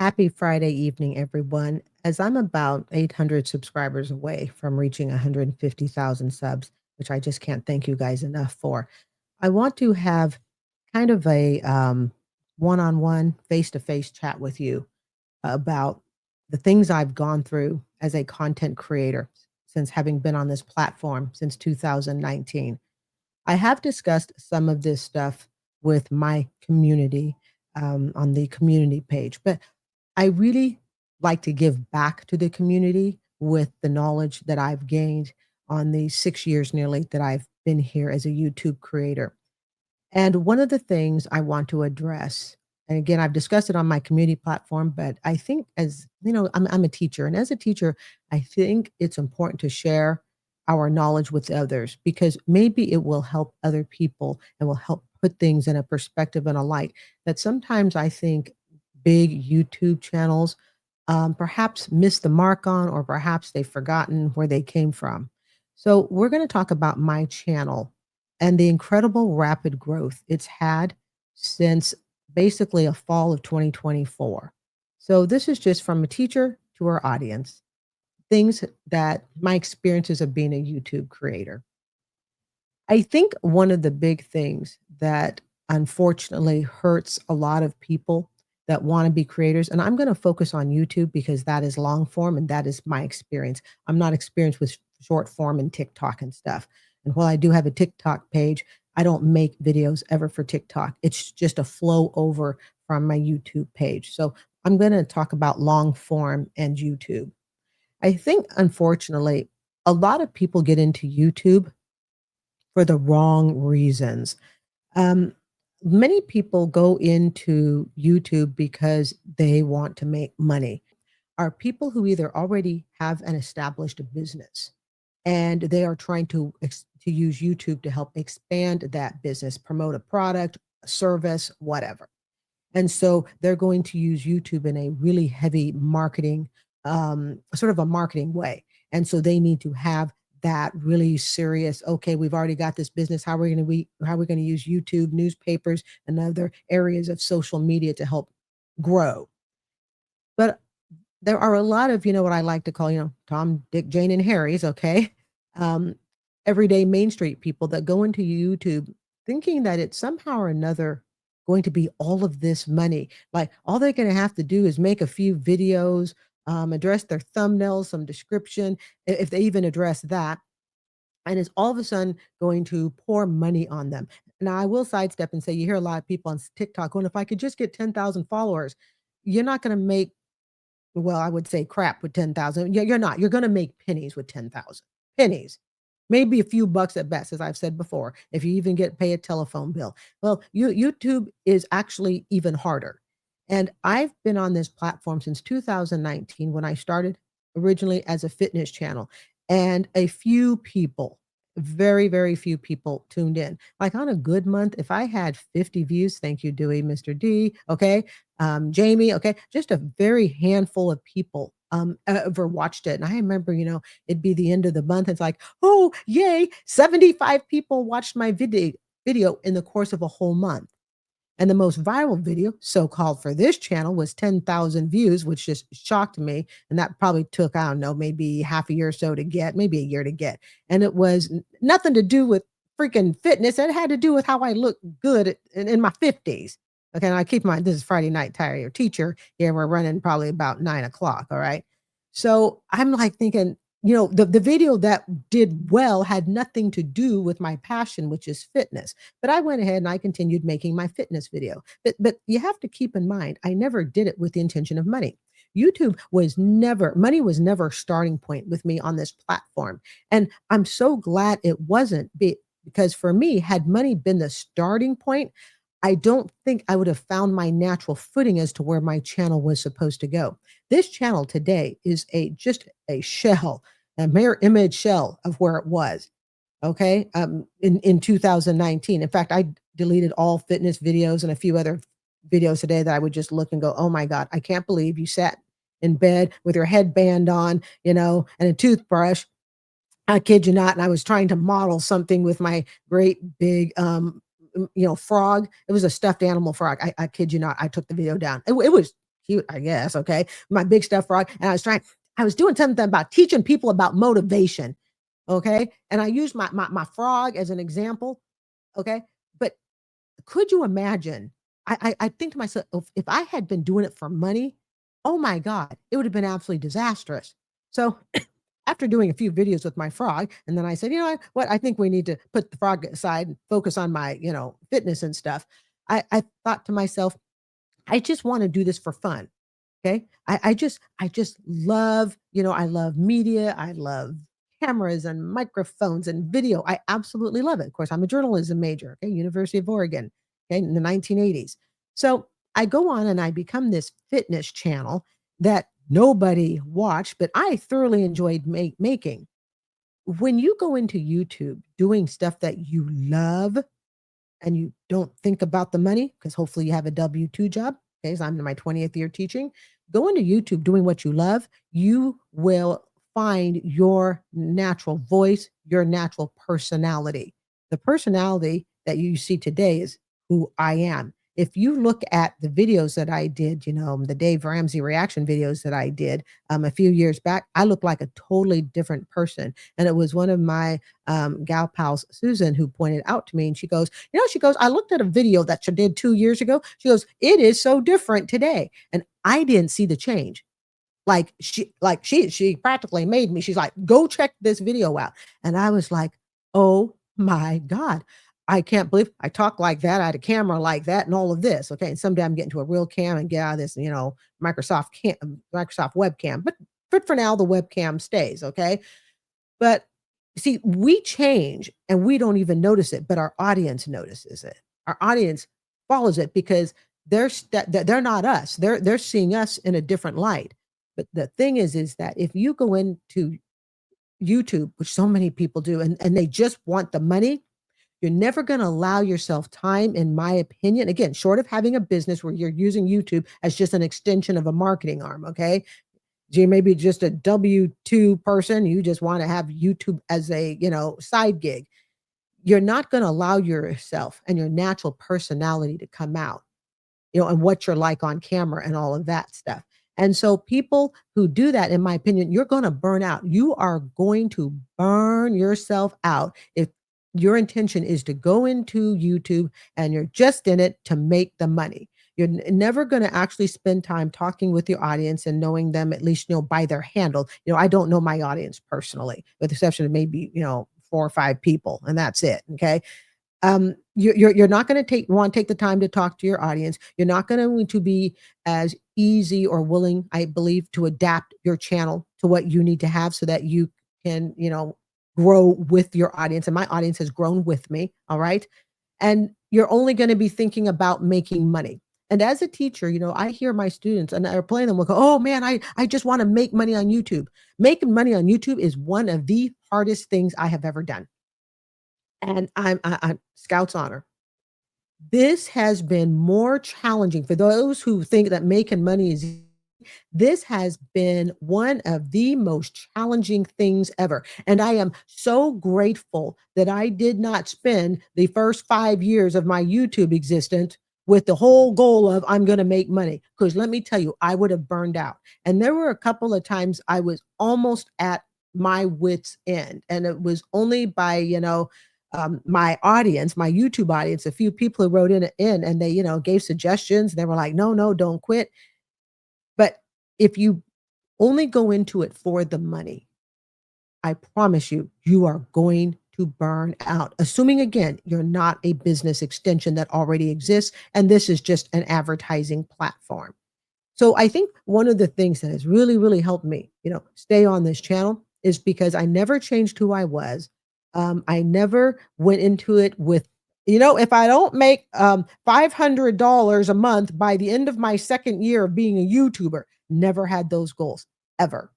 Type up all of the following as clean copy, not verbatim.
Happy Friday evening, everyone. As I'm about 800 subscribers away from reaching 150,000 subs, which I just can't thank you guys enough for, I want to have kind of a one on one, face to face chat with you about the things I've gone through as a content creator since having been on this platform since 2019. I have discussed some of this stuff with my community on the community page, but I really like to give back to the community with the knowledge that I've gained on the 6 years nearly that I've been here as a YouTube creator. And one of the things I want to address, and again, I've discussed it on my community platform, but I think as you know, I'm a teacher, and as a teacher, I think it's important to share our knowledge with others because maybe it will help other people and will help put things in a perspective and a light that sometimes I think big YouTube channels perhaps missed the mark on, or perhaps they've forgotten where they came from. So, we're going to talk about my channel and the incredible rapid growth it's had since basically a fall of 2024. So, this is just from a teacher to our audience, things that my experiences of being a YouTube creator. I think one of the big things that unfortunately hurts a lot of people that want to be creators, and I'm going to focus on YouTube because that is long form and that is my experience. I'm not experienced with short form and TikTok and stuff. And while I do have a TikTok page, I don't make videos ever for TikTok. It's just a flow over from my YouTube page. So I'm going to talk about long form and YouTube. I think, unfortunately, a lot of people get into YouTube for the wrong reasons. Um, Many people go into YouTube because they want to make money. Are people who either already have an established business and they are trying to use YouTube to help expand that business, promote a product, a service, whatever. And so they're going to use YouTube in a really heavy marketing, sort of a marketing way. And so they need to have that really serious, okay, we've already got this business. How are we going to use YouTube, newspapers, and other areas of social media to help grow? But there are a lot of, what I like to call, Tom, Dick, Jane, and Harry's, okay? Um, Everyday Main Street people that go into YouTube thinking that it's somehow or another going to be all of this money. Like all they're going to have to do is make a few videos, address their thumbnails, some description, if they even address that, and it's all of a sudden going to pour money on them. Now, I will sidestep and say you hear a lot of people on TikTok going, if I could just get 10,000 followers, you're not going to make, well, I would say crap with 10,000. You're not. You're gonna make pennies with 10,000. Pennies. Maybe a few bucks at best, as I've said before, if you even get pay a telephone bill. Well, YouTube is actually even harder. And I've been on this platform since 2019 when I started originally as a fitness channel. And a few people, very, very few people tuned in. Like on a good month, if I had 50 views, thank you, Dewey, Mr. D, okay, Jamie, okay, just a very handful of people ever watched it. And I remember, it'd be the end of the month. It's like, oh, yay, 75 people watched my video in the course of a whole month. And the most viral video, so called for this channel, was 10,000 views, which just shocked me. And that probably took, I don't know, maybe half a year or so to get, maybe a year to get. And it was nothing to do with freaking fitness. It had to do with how I look good in my 50s. Okay. And I keep in mind, this is Friday night tire your teacher. Here we're running probably about 9 o'clock. All right. So I'm like thinking, the video that did well had nothing to do with my passion, which is fitness. But I went ahead and I continued making my fitness video. But you have to keep in mind, I never did it with the intention of money. Money was never a starting point with me on this platform. And I'm so glad it wasn't because for me, had money been the starting point, I don't think I would have found my natural footing as to where my channel was supposed to go. This channel today is just a shell, a mirror image shell of where it was. Okay. In 2019. In fact, I deleted all fitness videos and a few other videos today that I would just look and go, oh my God, I can't believe you sat in bed with your headband on, and a toothbrush. I kid you not. And I was trying to model something with my great big, frog. It was a stuffed animal frog. I kid you not. I took the video down. It was cute, I guess. Okay. My big stuffed frog. And I was doing something about teaching people about motivation. Okay. And I used my frog as an example. Okay. But could you imagine? I think to myself, if I had been doing it for money, oh my God, it would have been absolutely disastrous. So after doing a few videos with my frog, and then I said, you know what, I think we need to put the frog aside and focus on my, fitness and stuff. I thought to myself, I just want to do this for fun. Okay. I just love, I love media. I love cameras and microphones and video. I absolutely love it. Of course, I'm a journalism major, okay, University of Oregon, okay, in the 1980s. So I go on and I become this fitness channel that nobody watched, but I thoroughly enjoyed making. When you go into YouTube doing stuff that you love, and you don't think about the money because hopefully you have a W-2 job. Okay, so I'm in my 20th year teaching. Go into YouTube doing what you love. You will find your natural voice, your natural personality. The personality that you see today is who I am. If you look at the videos that I did, the Dave Ramsey reaction videos that I did a few years back, I look like a totally different person. And it was one of my gal pals, Susan, who pointed out to me, and she goes, I looked at a video that you did 2 years ago. She goes, it is so different today. And I didn't see the change. She practically made me. She's like, go check this video out. And I was like, oh my God. I can't believe I talk like that. I had a camera like that and all of this. Okay. And someday I'm getting to a real cam and get out of this, Microsoft webcam. But for now, the webcam stays. Okay. But see, we change and we don't even notice it, but our audience notices it. Our audience follows it because they're not us. They're seeing us in a different light. But the thing is that if you go into YouTube, which so many people do, and they just want the money, you're never going to allow yourself time, in my opinion, again, short of having a business where you're using YouTube as just an extension of a marketing arm. Okay. You may be just a W-2 person. You just want to have YouTube as a, side gig. You're not going to allow yourself and your natural personality to come out, and what you're like on camera and all of that stuff. And so people who do that, in my opinion, you're going to burn out. You are going to burn yourself out if your intention is to go into YouTube and you're just in it to make the money. You're never going to actually spend time talking with your audience and knowing them, at least, by their handle. I don't know my audience personally, with the exception of maybe, 4 or 5 people, and that's it. Okay. You're not going to want to take the time to talk to your audience. You're not going to be as easy or willing, I believe, to adapt your channel to what you need to have so that you can, grow with your audience. And my audience has grown with me. All right. And you're only going to be thinking about making money. And as a teacher, I hear my students and they're playing them will go, oh man, I just want to make money on YouTube. Making money on YouTube is one of the hardest things I have ever done. And I'm Scout's honor. This has been more challenging for those who think that making money is easy. This has been one of the most challenging things ever. And I am so grateful that I did not spend the first 5 years of my YouTube existence with the whole goal of I'm going to make money. Because let me tell you, I would have burned out. And there were a couple of times I was almost at my wits' end. And it was only by, my audience, my YouTube audience, a few people who wrote in and they, gave suggestions. They were like, no, no, don't quit. But if you only go into it for the money, I promise you, you are going to burn out. Assuming, again, you're not a business extension that already exists, and this is just an advertising platform. So I think one of the things that has really, really helped me, stay on this channel is because I never changed who I was. I never went into it with, if I don't make $500 a month by the end of my second year of being a YouTuber, never had those goals ever.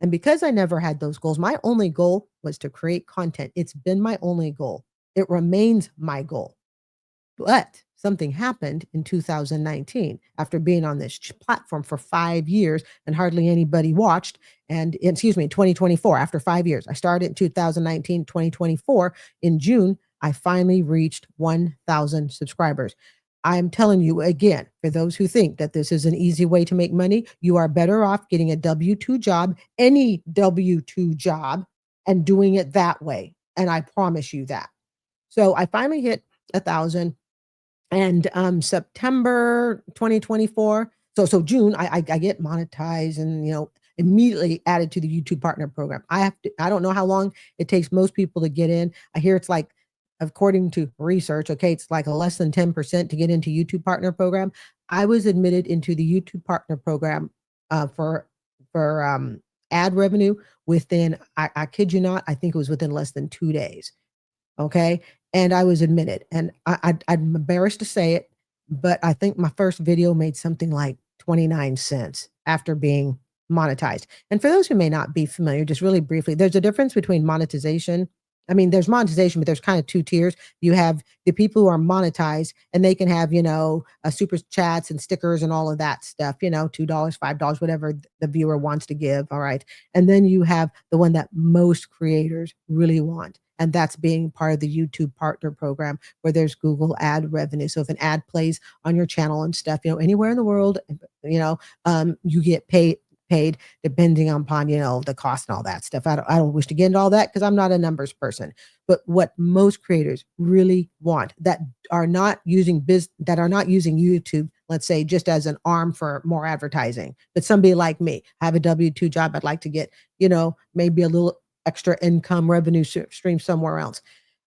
And because I never had those goals, my only goal was to create content. It's been my only goal. It remains my goal. But something happened in 2019 after being on this platform for 5 years and hardly anybody watched. And excuse me, 2024, after 5 years, I started in 2019, 2024. In June, I finally reached 1,000 subscribers. I'm telling you again, for those who think that this is an easy way to make money, you are better off getting a W-2 job, any W-2 job, and doing it that way. And I promise you that. So I finally hit 1,000 and September 2024. So June, I get monetized and immediately added to the YouTube partner program. I don't know how long it takes most people to get in. I hear it's like, according to research, okay, it's like a less than 10% to get into YouTube partner program. I was admitted into the YouTube partner program for ad revenue within, I kid you not, I think it was within less than 2 days. Okay. And I was admitted, and I'm embarrassed to say it, but I think my first video made something like 29 cents after being monetized. And for those who may not be familiar, just really briefly, there's a difference between monetization. I mean, there's monetization, but there's kind of two tiers. You have the people who are monetized, and they can have, super chats and stickers and all of that stuff, $2, $5, whatever the viewer wants to give. All right. And then you have the one that most creators really want. And that's being part of the YouTube partner program where there's Google ad revenue. So if an ad plays on your channel and stuff, anywhere in the world, you get paid depending upon, the cost and all that stuff. I don't wish to get into all that because I'm not a numbers person. But what most creators really want that are not using YouTube, let's say, just as an arm for more advertising, but somebody like me, I have a W-2 job, I'd like to get, maybe a little extra income revenue stream somewhere else.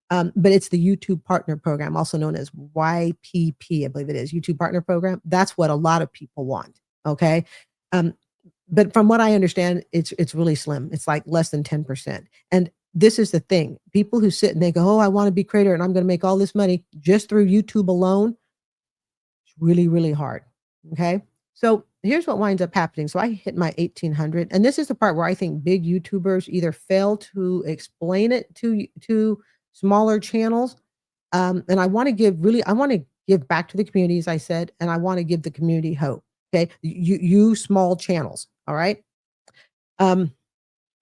But it's the YouTube Partner Program, also known as YPP, I believe it is, YouTube Partner Program. That's what a lot of people want. Okay. Um, but from what I understand, it's really slim. It's like less than 10%. And this is the thing. People who sit and they go, oh, I want to be creator and I'm going to make all this money just through YouTube alone. It's really, really hard. Okay. So here's what winds up happening. So I hit my 1,800, and this is the part where I think big YouTubers either fail to explain it to smaller channels. And I want to give back to the community, as I said, and I want to give the community hope. Okay, you small channels, all right. Um,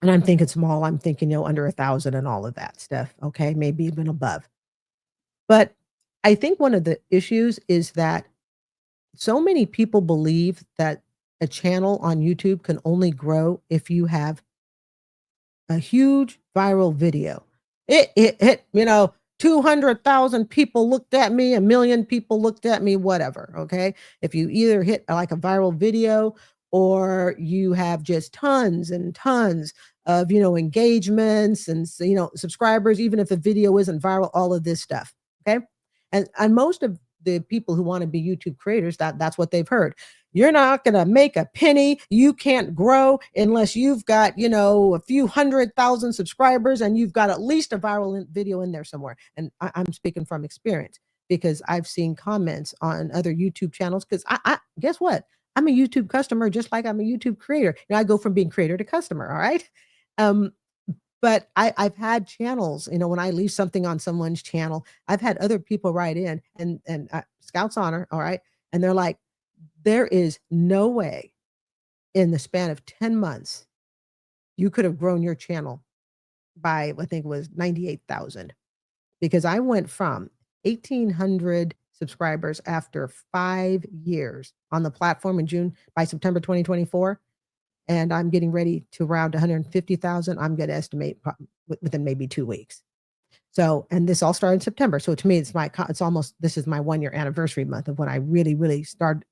and I'm thinking small. I'm thinking under 1,000 and all of that stuff. Okay, maybe even above. But I think one of the issues is that so many people believe that a channel on YouTube can only grow if you have a huge viral video. It hit, 200,000 people looked at me, a million people looked at me, whatever. Okay. If you either hit like a viral video or you have just tons and tons of, engagements and, subscribers, even if the video isn't viral, all of this stuff. Okay. And most of the people who want to be YouTube creators, that's what they've heard. You're not going to make a penny. You can't grow unless you've got, a few 100,000 subscribers and you've got at least a viral video in there somewhere. And I'm speaking from experience because I've seen comments on other YouTube channels. Because I guess what? I'm a YouTube customer just like I'm a YouTube creator. I go from being creator to customer. All right. Um, but I've had channels, when I leave something on someone's channel, I've had other people write in and Scouts Honor, all right, and they're like, there is no way in the span of 10 months you could have grown your channel by, I think it was 98,000, because I went from 1,800 subscribers after 5 years on the platform in June by September 2024. And I'm getting ready to round 150,000. I'm going to estimate within maybe 2 weeks. So, and this all started in September. So to me, this is my 1 year anniversary month of when I really, really started,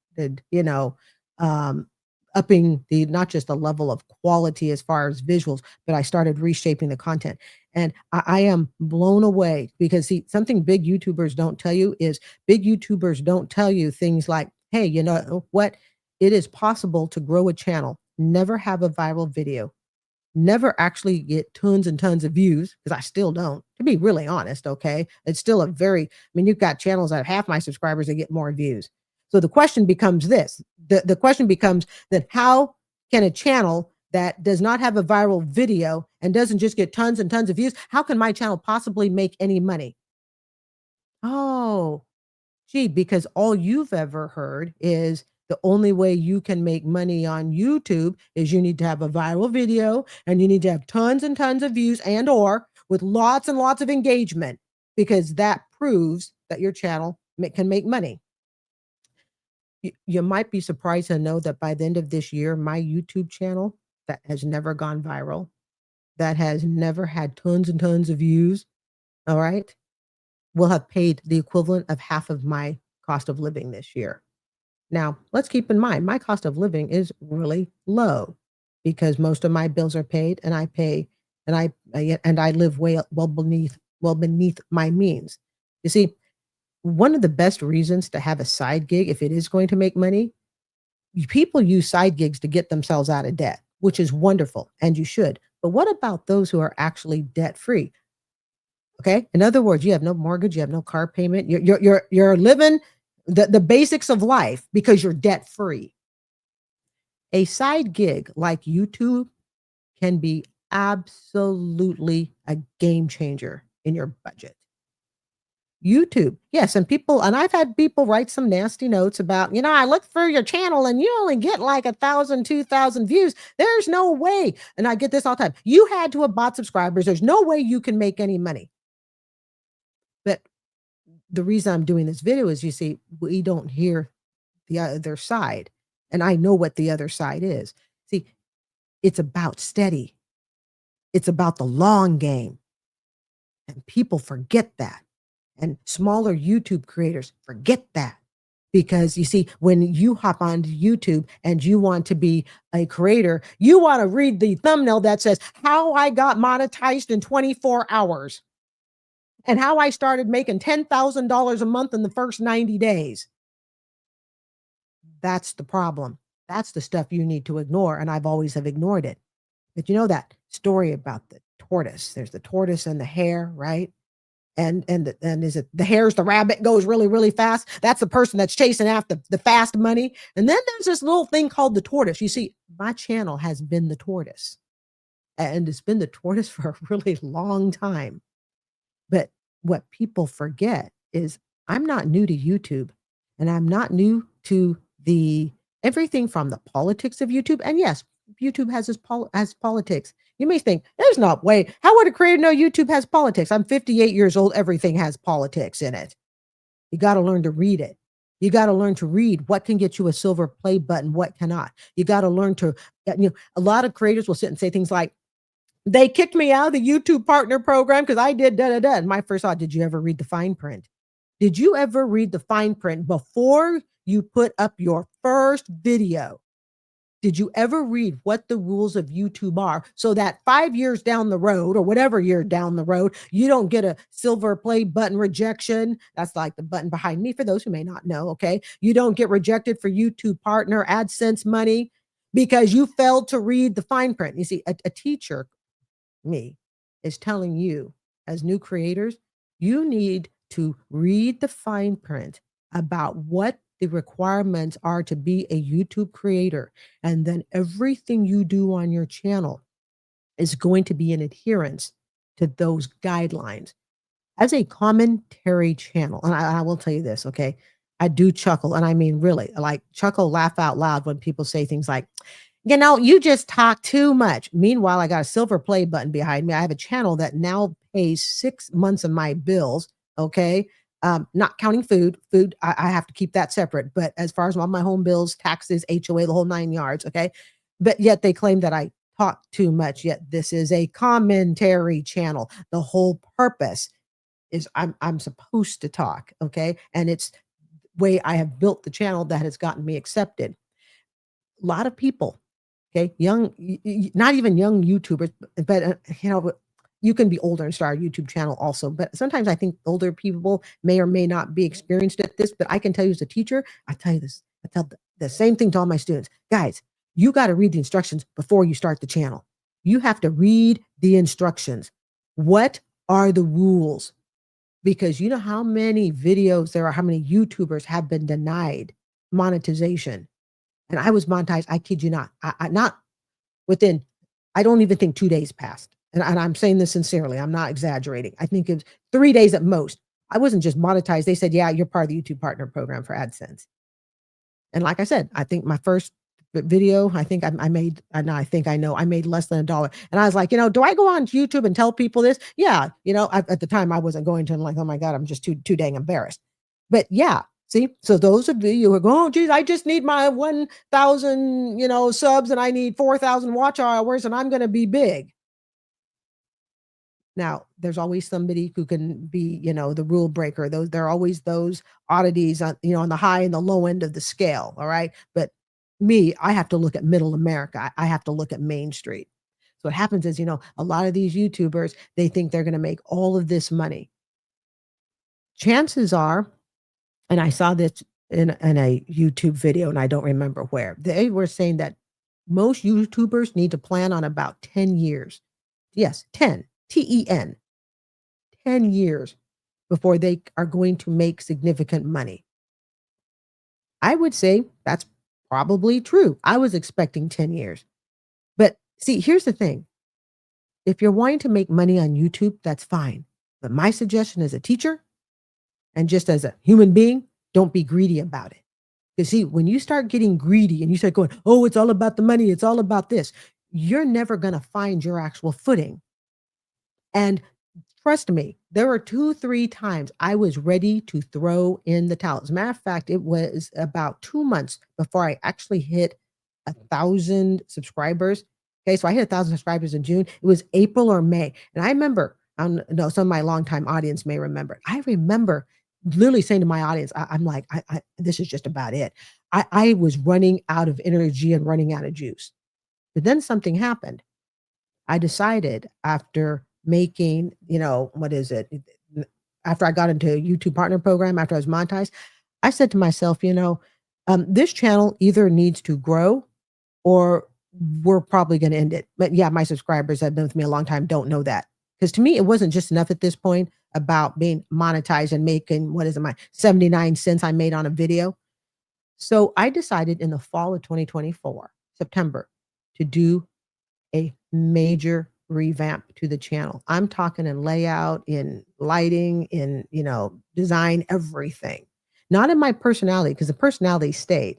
um, upping not just the level of quality as far as visuals, but I started reshaping the content. And I am blown away because see, something big YouTubers don't tell you is big YouTubers don't tell you things like, hey, you know what? It is possible to grow a channel, never have a viral video, never actually get tons and tons of views, because I still don't, to be really honest. Okay. It's still you've got channels that have half my subscribers that get more views. So the question becomes this, the question becomes that how can a channel that does not have a viral video and doesn't just get tons and tons of views, how can my channel possibly make any money? Oh, gee, because all you've ever heard is the only way you can make money on YouTube is you need to have a viral video and you need to have tons and tons of views and or with lots and lots of engagement, because that proves that your channel can make money. You might be surprised to know that by the end of this year, my YouTube channel that has never gone viral, that has never had tons and tons of views, all right, will have paid the equivalent of half of my cost of living this year. Now, let's keep in mind, my cost of living is really low because most of my bills are paid and I pay and I live way well beneath my means. You see, one of the best reasons to have a side gig if it is going to make money, people use side gigs to get themselves out of debt, which is wonderful and you should. But what about those who are actually debt free? Okay. In other words, you have no mortgage, you have no car payment, you're living the basics of life because you're debt free. A side gig like YouTube can be absolutely a game changer in your budget. YouTube, yes, and I've had people write some nasty notes about, I look for your channel and you only get like 1,000, 2,000 views. There's no way. And I get this all the time. You had to have bought subscribers. There's no way you can make any money. But the reason I'm doing this video is, you see, we don't hear the other side. And I know what the other side is. See, it's about steady. It's about the long game. And people forget that. And smaller YouTube creators forget that. Because you see, when you hop onto YouTube and you want to be a creator, you want to read the thumbnail that says, how I got monetized in 24 hours and how I started making $10,000 a month in the first 90 days. That's the problem. That's the stuff you need to ignore. And I've always have ignored it. But you know that story about the tortoise? There's the tortoise and the hare, right? And is it the hare's the rabbit goes really, really fast? That's the person that's chasing after the fast money. And then there's this little thing called the tortoise. You see, my channel has been the tortoise. And it's been the tortoise for a really long time. But what people forget is I'm not new to YouTube and I'm not new to the everything from the politics of YouTube. And yes, YouTube has politics. You may think there's no way. How would a creator know YouTube has politics? I'm 58 years old. Everything has politics in it. You got to learn to read it. You got to learn to read what can get you a silver play button, what cannot. You got to learn to, a lot of creators will sit and say things like, they kicked me out of the YouTube partner program because I did da da da. And my first thought, did you ever read the fine print? Did you ever read the fine print before you put up your first video? Did you ever read what the rules of YouTube are so that 5 years down the road or whatever year down the road, you don't get a silver play button rejection? That's like the button behind me for those who may not know, okay? You don't get rejected for YouTube partner AdSense money because you failed to read the fine print. You see, a teacher, me, is telling you as new creators, you need to read the fine print about what the requirements are to be a YouTube creator. And then everything you do on your channel is going to be in adherence to those guidelines. As a commentary channel, and I will tell you this, okay? I do chuckle, and I mean really, like chuckle, laugh out loud when people say things like, you just talk too much. Meanwhile, I got a silver play button behind me. I have a channel that now pays 6 months of my bills. Okay. Not counting food. I have to keep that separate. But as far as all my home bills, taxes, HOA, the whole 9 yards. Okay. But yet they claim that I talk too much. Yet this is a commentary channel. The whole purpose is I'm supposed to talk. Okay. And it's the way I have built the channel that has gotten me accepted. A lot of people, okay, not even young YouTubers, but you can be older and start a YouTube channel also. But sometimes I think older people may or may not be experienced at this. But I can tell you as a teacher, I tell you this, I tell the same thing to all my students. Guys, you got to read the instructions before you start the channel. You have to read the instructions. What are the rules? Because you know how many videos there are, how many YouTubers have been denied monetization. And I was monetized, I kid you not. I not within, I don't even think 2 days passed. And I'm saying this sincerely. I'm not exaggerating. I think it was 3 days at most. I wasn't just monetized. They said, yeah, you're part of the YouTube partner program for AdSense. And like I said, I think my first video, I think I made, I think I know, I made less than $1. And I was like, do I go on YouTube and tell people this? Yeah. At the time I wasn't going to, I'm like, oh my God, I'm just too dang embarrassed. But yeah. See, so those of you who are going, oh, geez, I just need my 1,000, subs and I need 4,000 watch hours and I'm going to be big. Now, there's always somebody who can be, the rule breaker. There are always those oddities on, on the high and the low end of the scale. All right. But me, I have to look at middle America. I have to look at Main Street. So what happens is, a lot of these YouTubers, they think they're going to make all of this money. Chances are, and I saw this in a YouTube video, and I don't remember where, they were saying that most YouTubers need to plan on about 10 years. Yes, 10, TEN, 10 years before they are going to make significant money. I would say that's probably true. I was expecting 10 years. But see, here's the thing. If you're wanting to make money on YouTube, that's fine. But my suggestion as a teacher and just as a human being, don't be greedy about it. Because see, when you start getting greedy and you start going, oh, it's all about the money, it's all about this, you're never going to find your actual footing. And trust me, there were 2, 3 times I was ready to throw in the towel. As a matter of fact, it was about 2 months before I actually hit 1,000 subscribers. Okay, so I hit 1,000 subscribers in June. It was April or May. And I remember, I don't know, some of my longtime audience may remember. I remember literally saying to my audience, I'm like, this is just about it. I was running out of energy and running out of juice. But then something happened. I decided after making, what is it? After I got into a YouTube partner program, after I was monetized, I said to myself, this channel either needs to grow or we're probably going to end it. But yeah, my subscribers that have been with me a long time don't know that. Because to me, it wasn't just enough at this point about being monetized and making, what is it, my 79 cents I made on a video. So I decided in the fall of 2024, September, to do a major revamp to the channel. I'm talking in layout, in lighting, in, design, everything. Not in my personality, because the personality stayed,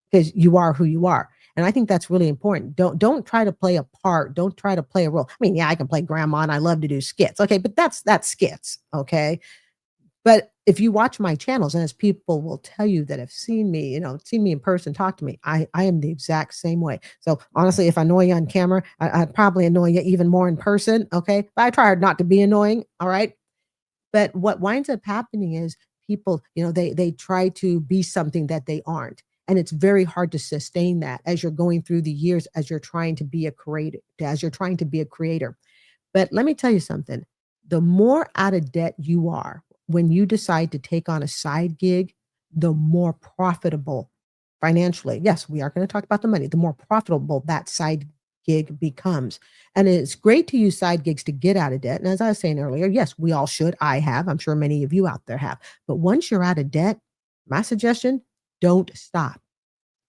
because you are who you are. And I think that's really important. Don't try to play a part. Don't try to play a role. I mean, yeah, I can play grandma and I love to do skits. Okay, but that's skits. Okay. But if you watch my channels, and as people will tell you that have seen me, seen me in person, talk to me, I am the exact same way. So honestly, if I annoy you on camera, I'd probably annoy you even more in person. Okay. But I try hard not to be annoying. All right. But what winds up happening is people, they try to be something that they aren't. And it's very hard to sustain that as you're going through the years, as you're trying to be a creator, as you're trying to be a creator. But let me tell you something. The more out of debt you are when you decide to take on a side gig, the more profitable financially. Yes, we are going to talk about the money. The more profitable that side gig becomes. And it's great to use side gigs to get out of debt. And as I was saying earlier, yes, we all should. I have. I'm sure many of you out there have. But once you're out of debt, my suggestion, don't stop.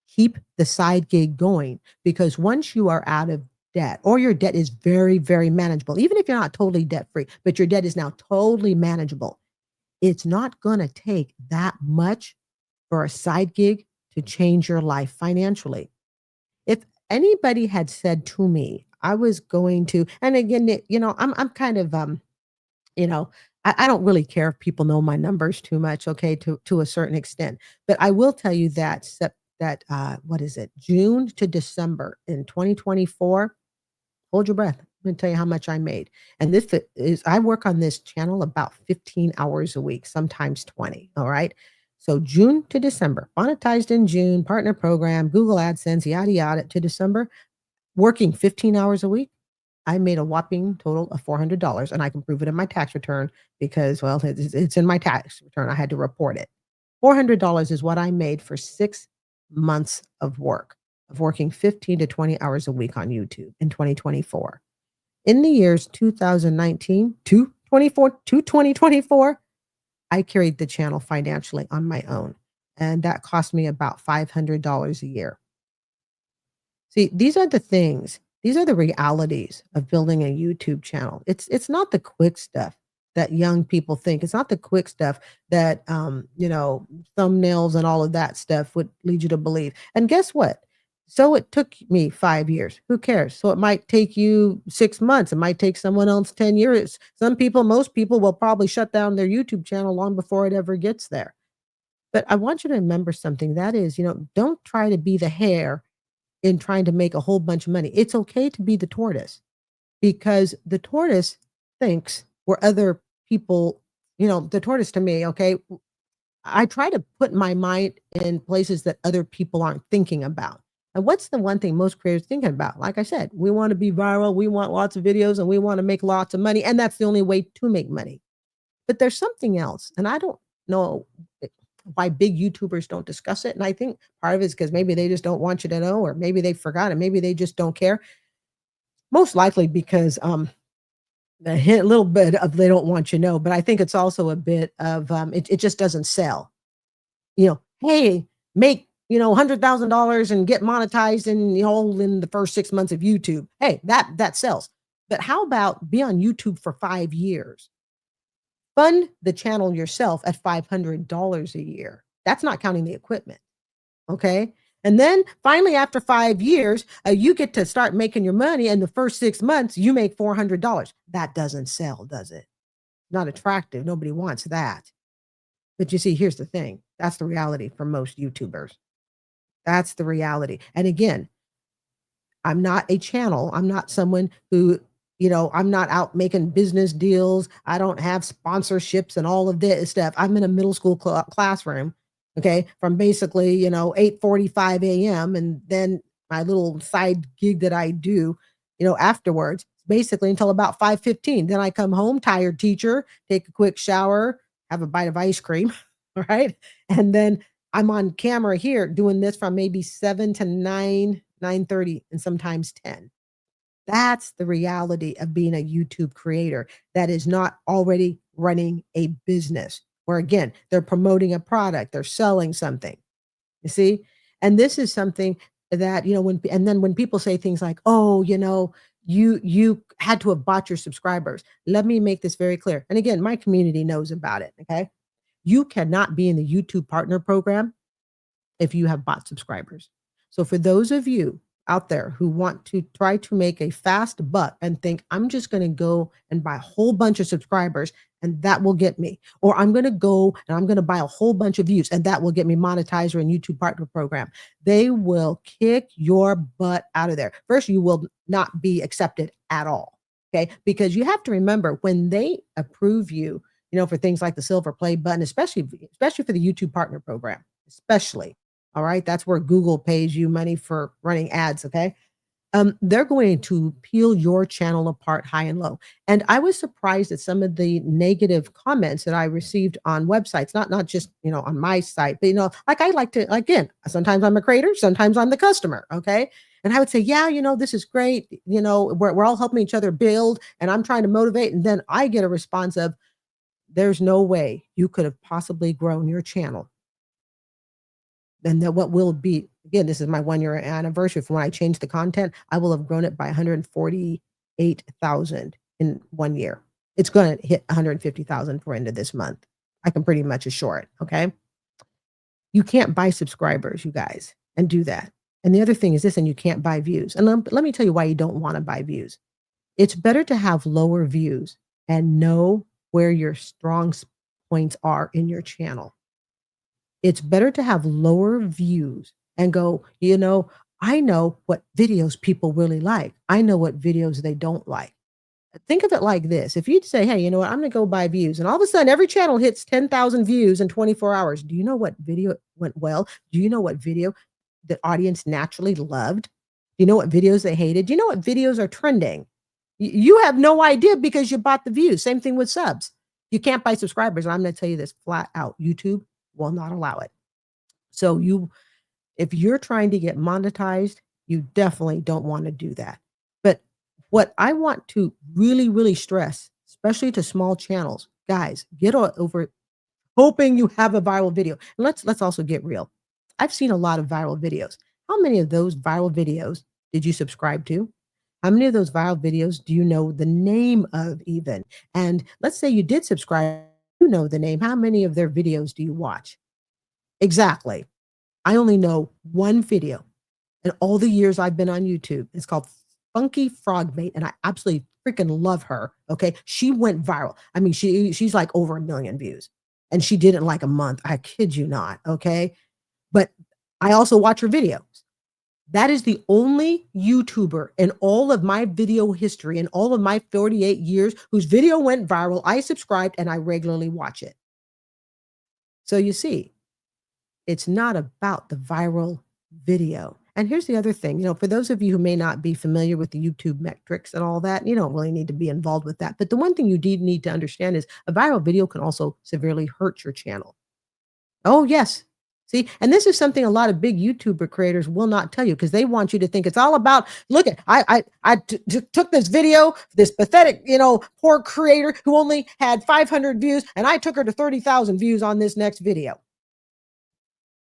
Keep the side gig going, because once you are out of debt, or your debt is very, very manageable, even if you're not totally debt free, but your debt is now totally manageable, it's not going to take that much for a side gig to change your life financially. If anybody had said to me, I was going to, and again, I'm kind of, you know, I don't really care if people know my numbers too much, okay, to a certain extent. But I will tell you that what is it, June to December in 2024, hold your breath. I'm going to tell you how much I made. And this is, I work on this channel about 15 hours a week, sometimes 20. All right. So June to December, monetized in June, partner program, Google AdSense, yada, yada, to December, working 15 hours a week. I made a whopping total of $400, and I can prove it in my tax return because, well, it's in my tax return. I had to report it. $400 is what I made for 6 months of work, of working 15 to 20 hours a week on YouTube in 2024. In the years 2019 to 2024, I carried the channel financially on my own, and that cost me about $500 a year. See, these are the things, these are the realities of building a YouTube channel. It's not the quick stuff that young people think. It's not the quick stuff that thumbnails and all of that stuff would lead you to believe. And guess what? So it took me 5 years. Who cares? So it might take you 6 months. It might take someone else 10 years. Some people, most people will probably shut down their YouTube channel long before it ever gets there. But I want you to remember something that is, don't try to be the hare in trying to make a whole bunch of money. It's okay to be the tortoise because the tortoise thinks where other people, the tortoise to me, okay, I try to put my mind in places that other people aren't thinking about. And what's the one thing most creators thinking about? Like I said, we want to be viral, we want lots of videos, and we want to make lots of money. And that's the only way to make money. But there's something else. And I don't know why big YouTubers don't discuss it. And I think part of it is because maybe they just don't want you to know, or maybe they forgot, and maybe they just don't care. Most likely because a little bit of they don't want you to know, but I think it's also a bit of it just doesn't sell. Hey, make $100,000 and get monetized in the first 6 months of YouTube. Hey, that sells. But how about be on YouTube for 5 years? Fund the channel yourself at $500 a year. That's not counting the equipment. Okay. And then finally, after 5 years, you get to start making your money. And the first 6 months, you make $400. That doesn't sell, does it? Not attractive. Nobody wants that. But you see, here's the thing. That's the reality for most YouTubers. That's the reality. And again, I'm not a channel. I'm not someone who, I'm not out making business deals. I don't have sponsorships and all of this stuff. I'm in a middle school classroom, okay, from basically, 8:45 a.m. and then my little side gig that I do, afterwards, basically until about 5:15. Then I come home, tired teacher, take a quick shower, have a bite of ice cream, all right? And then I'm on camera here doing this from maybe 7 to 9, 9:30, and sometimes 10. That's the reality of being a YouTube creator that is not already running a business where, again, they're promoting a product, they're selling something. You see? And this is something that, when people say things like, "Oh, you had to have bought your subscribers." Let me make this very clear. And again, my community knows about it, okay? You cannot be in the YouTube partner program if you have bought subscribers. So for those of you out there who want to try to make a fast buck and think, I'm just going to go and buy a whole bunch of subscribers and that will get me, or I'm going to go and I'm going to buy a whole bunch of views and that will get me monetized or a YouTube partner program, they will kick your butt out of there. First, you will not be accepted at all. Okay. Because you have to remember when they approve you, for things like the silver play button, especially for the YouTube partner program, especially. All right. That's where Google pays you money for running ads. Okay. They're going to peel your channel apart high and low. And I was surprised at some of the negative comments that I received on websites, not just, on my site, but, like I like to, again, sometimes I'm a creator, sometimes I'm the customer. Okay. And I would say, yeah, this is great. We're all helping each other build and I'm trying to motivate. And then I get a response of, there's no way you could have possibly grown your channel. And then what will be, again, this is my 1 year anniversary from when I changed the content. I will have grown it by 148,000 in 1 year. It's going to hit 150,000 for end of this month. I can pretty much assure it. Okay. You can't buy subscribers, you guys, and do that. And the other thing is this, and you can't buy views. And let me tell you why you don't want to buy views. It's better to have lower views and know where your strong points are in your channel. It's better to have lower views and go, I know what videos people really like. I know what videos they don't like. Think of it like this. If you'd say, hey, you know what, I'm going to go buy views. And all of a sudden, every channel hits 10,000 views in 24 hours. Do you know what video went well? Do you know what video the audience naturally loved? Do you know what videos they hated? Do you know what videos are trending? You have no idea because you bought the views. Same thing with subs. You can't buy subscribers. And I'm going to tell you this flat out. YouTube will not allow it. So if you're trying to get monetized, you definitely don't want to do that. But what I want to really, really stress, especially to small channels, guys, get over hoping you have a viral video. And let's also get real. I've seen a lot of viral videos. How many of those viral videos did you subscribe to? How many of those viral videos do you know the name of even? And let's say you did subscribe, you know the name. How many of their videos do you watch? Exactly. I only know one video in all the years I've been on YouTube. It's called Funky Frogmate, and I absolutely freaking love her. Okay. She went viral. I mean, she's like over 1 million views. And she did it in like a month. I kid you not. Okay. But I also watch her videos. That is the only YouTuber in all of my video history, in all of my 48 years, whose video went viral. I subscribed and I regularly watch it. So you see, it's not about the viral video. And here's the other thing, for those of you who may not be familiar with the YouTube metrics and all that, you don't really need to be involved with that. But the one thing you did need to understand is a viral video can also severely hurt your channel. Oh, yes. See, and this is something a lot of big YouTuber creators will not tell you because they want you to think it's all about, look at, took this video, this pathetic, poor creator who only had 500 views, and I took her to 30,000 views on this next video.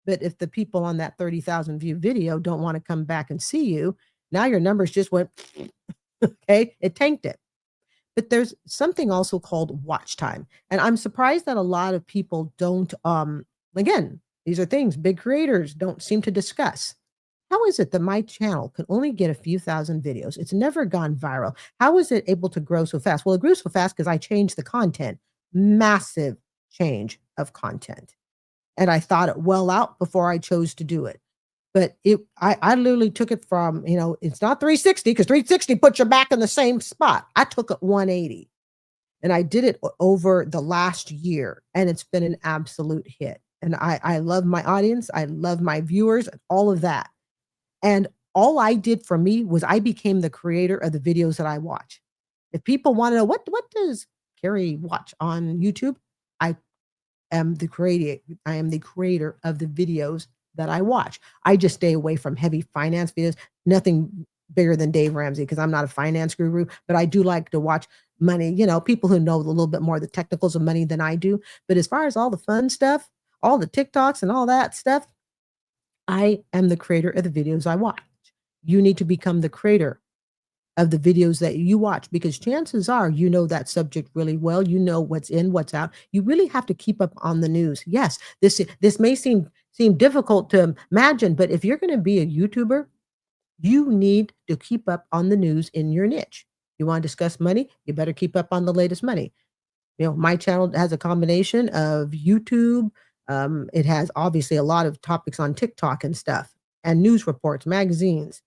But if the people on that 30,000 view video don't want to come back and see you, now your numbers just went, okay, it tanked it. But there's something also called watch time. And I'm surprised that a lot of people don't, again, these are things big creators don't seem to discuss. How is it that my channel can only get a few thousand videos? It's never gone viral. How is it able to grow so fast? Well, it grew so fast because I changed the content, massive change of content. And I thought it well out before I chose to do it. But I literally took it from, it's not 360 because 360 puts you back in the same spot. I took it 180 and I did it over the last year and it's been an absolute hit. And I love my audience. I love my viewers, all of that. And all I did for me was I became the creator of the videos that I watch. If people want to know what does Carrie watch on YouTube, I I am the creator of the videos that I watch. I just stay away from heavy finance videos, nothing bigger than Dave Ramsey because I'm not a finance guru, but I do like to watch money, people who know a little bit more of the technicals of money than I do. But as far as all the fun stuff, all the TikToks and all that stuff, I am the creator of the videos I watch. You need to become the creator of the videos that you watch because chances are you know that subject really well. You know what's in, what's out. You really have to keep up on the news. Yes, this may seem difficult to imagine, but if you're going to be a YouTuber, you need to keep up on the news in your niche. You want to discuss money? You better keep up on the latest money. My channel has a combination of YouTube. It has obviously a lot of topics on TikTok and stuff, and news reports, magazines.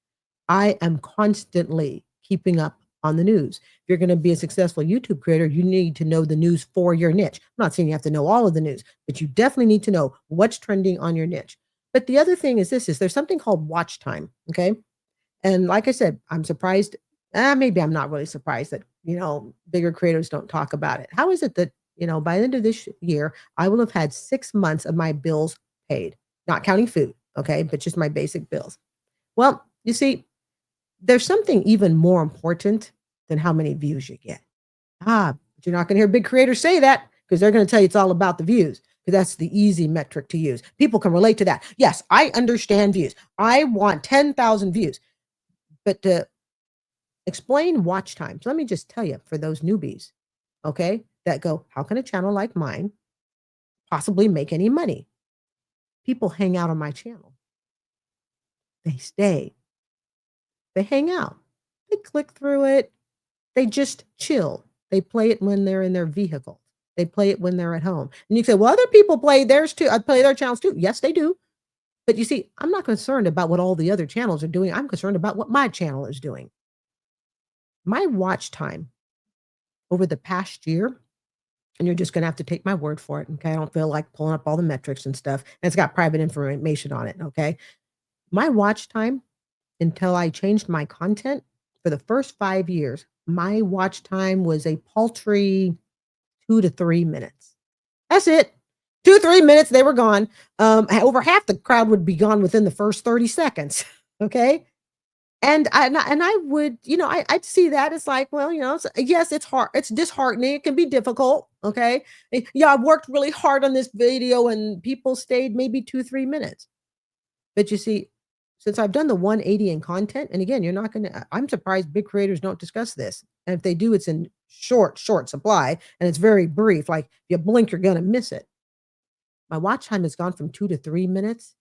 I am constantly keeping up on the news. If you're going to be a successful YouTube creator, you need to know the news for your niche. I'm not saying you have to know all of the news, but you definitely need to know what's trending on your niche. But the other thing is this is there's something called watch time. Okay. And like I said, I'm surprised. Maybe I'm not really surprised that, bigger creators don't talk about it. How is it that, by the end of this year, I will have had 6 months of my bills paid, not counting food. Okay. But just my basic bills. Well, you see, there's something even more important than how many views you get. But you're not going to hear big creators say that because they're going to tell you it's all about the views because that's the easy metric to use. People can relate to that. Yes, I understand views. I want 10,000 views. But to explain watch times, let me just tell you for those newbies, okay, that go, how can a channel like mine possibly make any money? People hang out on my channel. They stay. They hang out. They click through it. They just chill. They play it when they're in their vehicle. They play it when they're at home. And you say, well, other people play theirs too. I play their channels too. Yes, they do. But you see, I'm not concerned about what all the other channels are doing. I'm concerned about what my channel is doing. My watch time over the past year, and you're just going to have to take my word for it. Okay. I don't feel like pulling up all the metrics and stuff. And it's got private information on it. Okay. My watch time until I changed my content for the first 5 years, my watch time was a paltry 2 to 3 minutes. That's it. 2, 3 minutes, they were gone. Over half the crowd would be gone within the first 30 seconds. Okay. And I would, I'd see that. It's like, well, yes, it's hard. It's disheartening. It can be difficult. Okay. Yeah, I worked really hard on this video and people stayed maybe 2, 3 minutes. But you see, since I've done the 180 in content, and again, I'm surprised big creators don't discuss this. And if they do, it's in short supply and it's very brief. Like if you blink, you're going to miss it. My watch time has gone from 2 to 3 minutes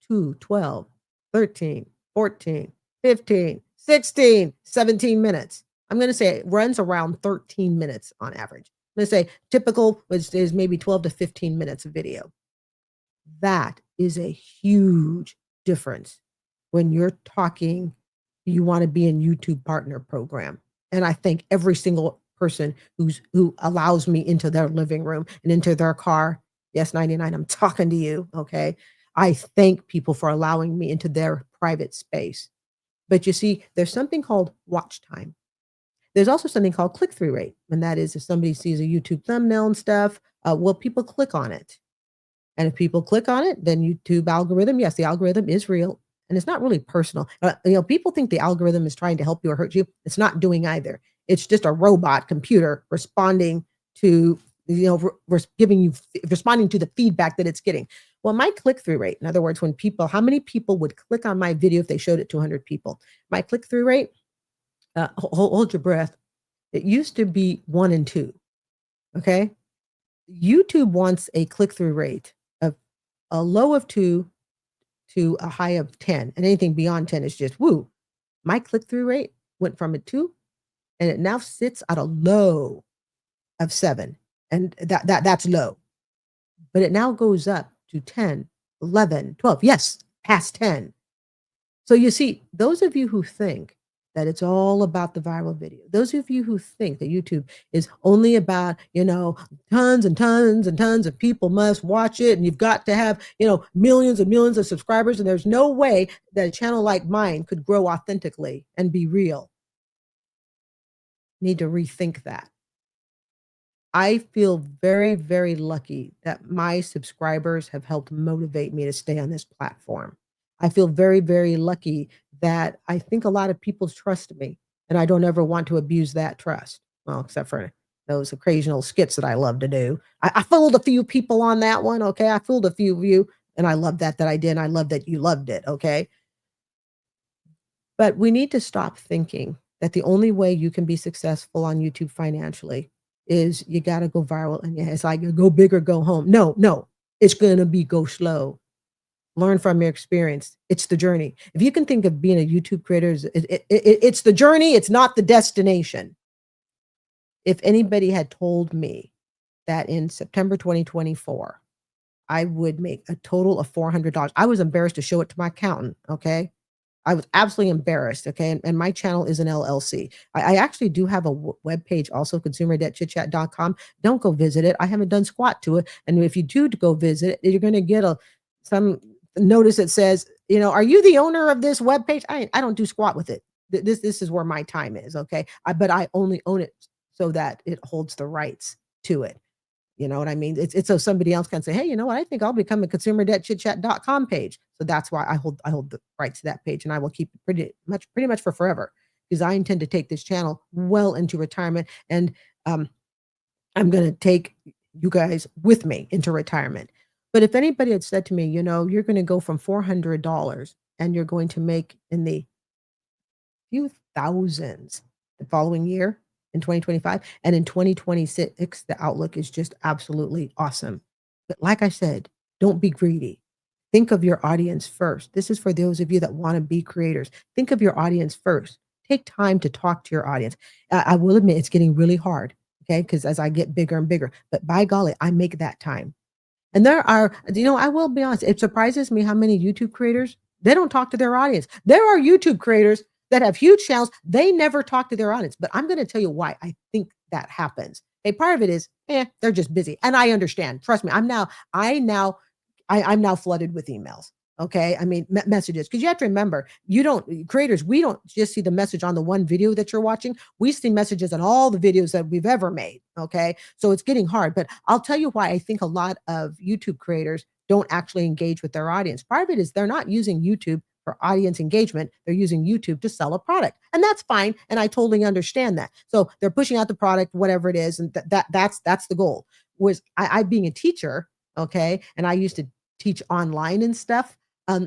to 12, 13, 14, 15, 16, 17 minutes. I'm going to say it runs around 13 minutes on average. Let's say typical is maybe 12 to 15 minutes of video. That is a huge difference when you're talking, you want to be in YouTube partner program. And I thank every single person who allows me into their living room and into their car. Yes, 99, I'm talking to you. Okay. I thank people for allowing me into their private space. But you see, there's something called watch time. There's also something called click through rate. And that is if somebody sees a YouTube thumbnail and stuff, will people click on it? And if people click on it, then YouTube algorithm, yes, the algorithm is real and it's not really personal. People think the algorithm is trying to help you or hurt you. It's not doing either. It's just a robot computer responding to, responding to the feedback that it's getting. Well, my click through rate, in other words, how many people would click on my video if they showed it to 100 people? My click through rate, hold your breath. It used to be 1 and 2. Okay. YouTube wants a click through rate of a low of 2 to a high of 10, and anything beyond 10 is just woo. My click through rate went from a 2 and it now sits at a low of 7. And that's low. But it now goes up to 10, 11, 12. Yes, past 10. So you see, those of you who think that it's all about the viral video, those of you who think that YouTube is only about, tons and tons and tons of people must watch it and you've got to have, millions and millions of subscribers, and there's no way that a channel like mine could grow authentically and be real. Need to rethink that. I feel very, very lucky that my subscribers have helped motivate me to stay on this platform. I feel very, very lucky that I think a lot of people trust me, and I don't ever want to abuse that trust. Well, except for those occasional skits that I love to do. I fooled a few people on that one. Okay. I fooled a few of you, and I love that I did. And I love that you loved it. Okay. But we need to stop thinking that the only way you can be successful on YouTube financially is you got to go viral, and it's like go big or go home. No, no, it's going to be go slow. Learn from your experience. It's the journey. If you can think of being a YouTube creator, it's the journey. It's not the destination. If anybody had told me that in September 2024, I would make a total of $400, I was embarrassed to show it to my accountant. Okay. I was absolutely embarrassed. Okay. And my channel is an LLC. I actually do have a web page also, consumer.chitchat.com. Don't go visit it. I haven't done squat to it. And if you do go visit it, you're going to get some notice that says, are you the owner of this web page? I don't do squat with it. This is where my time is. Okay. But I only own it so that it holds the rights to it. You know what I mean? It's so somebody else can say, hey, you know what? I think I'll become a consumer.chitchat.com page. So that's why I hold the rights to that page, and I will keep it pretty much for forever, because I intend to take this channel well into retirement. And I'm going to take you guys with me into retirement. But if anybody had said to me, you're going to go from $400 and you're going to make in the few thousands the following year in 2025, and in 2026 the outlook is just absolutely awesome. But like I said, don't be greedy. Think of your audience first. This is for those of you that want to be creators. Think of your audience first. Take time to talk to your audience. I will admit it's getting really hard, okay, because as I get bigger and bigger, but by golly, I make that time. And there are, I will be honest, it surprises me how many YouTube creators, they don't talk to their audience. There are YouTube creators that have huge channels. They never talk to their audience. But I'm going to tell you why I think that happens. A part of it is, they're just busy. And I understand. Trust me, I'm now flooded with emails. Okay. I mean, messages. Because you have to remember, creators, we don't just see the message on the one video that you're watching. We see messages on all the videos that we've ever made. Okay. So it's getting hard. But I'll tell you why I think a lot of YouTube creators don't actually engage with their audience. Part of it is they're not using YouTube for audience engagement. They're using YouTube to sell a product. And that's fine. And I totally understand that. So they're pushing out the product, whatever it is. And that's the goal. Was I being a teacher, okay, and I used to teach online and stuff.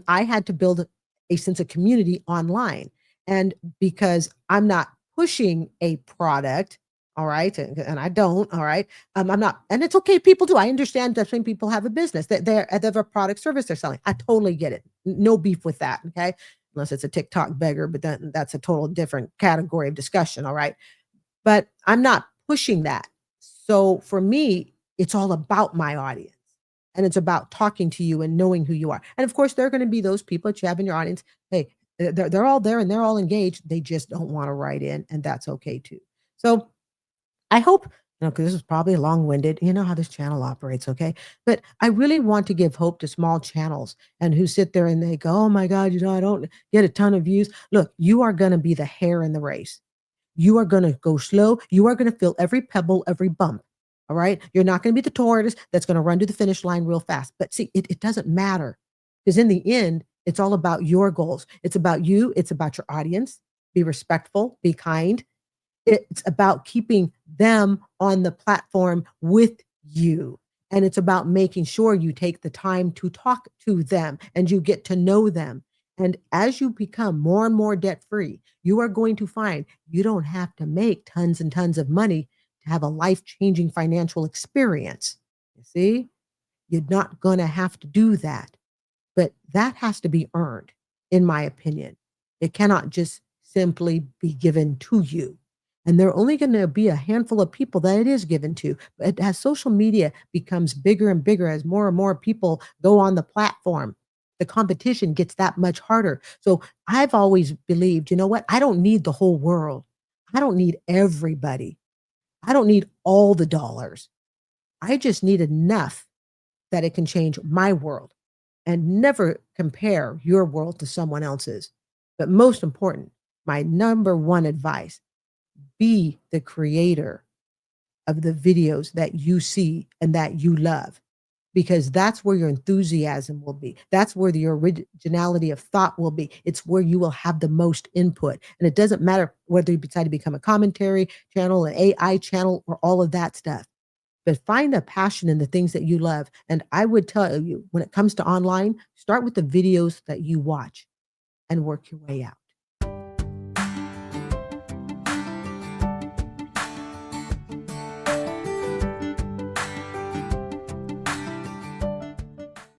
I had to build a sense of community online. And because I'm not pushing a product, all right, and I don't, all right, I'm not, and it's okay, people do. I understand that some people have a business, that they have a product service they're selling. I totally get it. No beef with that, okay? Unless it's a TikTok beggar, but then that's a total different category of discussion, all right? But I'm not pushing that. So for me, it's all about my audience, and it's about talking to you and knowing who you are. And of course, there are going to be those people that you have in your audience. Hey, they're all there and they're all engaged. They just don't want to write in, and that's okay too. So I hope, because this is probably long winded. You know how this channel operates, okay? But I really want to give hope to small channels and who sit there and they go, oh my God, I don't get a ton of views. Look, you are going to be the hare in the race. You are going to go slow. You are going to feel every pebble, every bump. All right. You're not going to be the tortoise that's going to run to the finish line real fast. But see, it doesn't matter because in the end, it's all about your goals. It's about you. It's about your audience. Be respectful, be kind. It's about keeping them on the platform with you. And it's about making sure you take the time to talk to them and you get to know them. And as you become more and more debt free, you are going to find you don't have to make tons and tons of money to have a life changing financial experience. You see, you're not going to have to do that. But that has to be earned, in my opinion. It cannot just simply be given to you. And there are only going to be a handful of people that it is given to. But as social media becomes bigger and bigger, as more and more people go on the platform, the competition gets that much harder. So I've always believed, you know what? I don't need the whole world. I don't need everybody. I don't need all the dollars. I just need enough that it can change my world and never compare your world to someone else's. But most important, my number one advice, be the creator of the videos that you see and that you love, because that's where your enthusiasm will be. That's where the originality of thought will be. It's where you will have the most input. And it doesn't matter whether you decide to become a commentary channel, an AI channel, or all of that stuff. But find a passion in the things that you love. And I would tell you, when it comes to online, start with the videos that you watch and work your way out.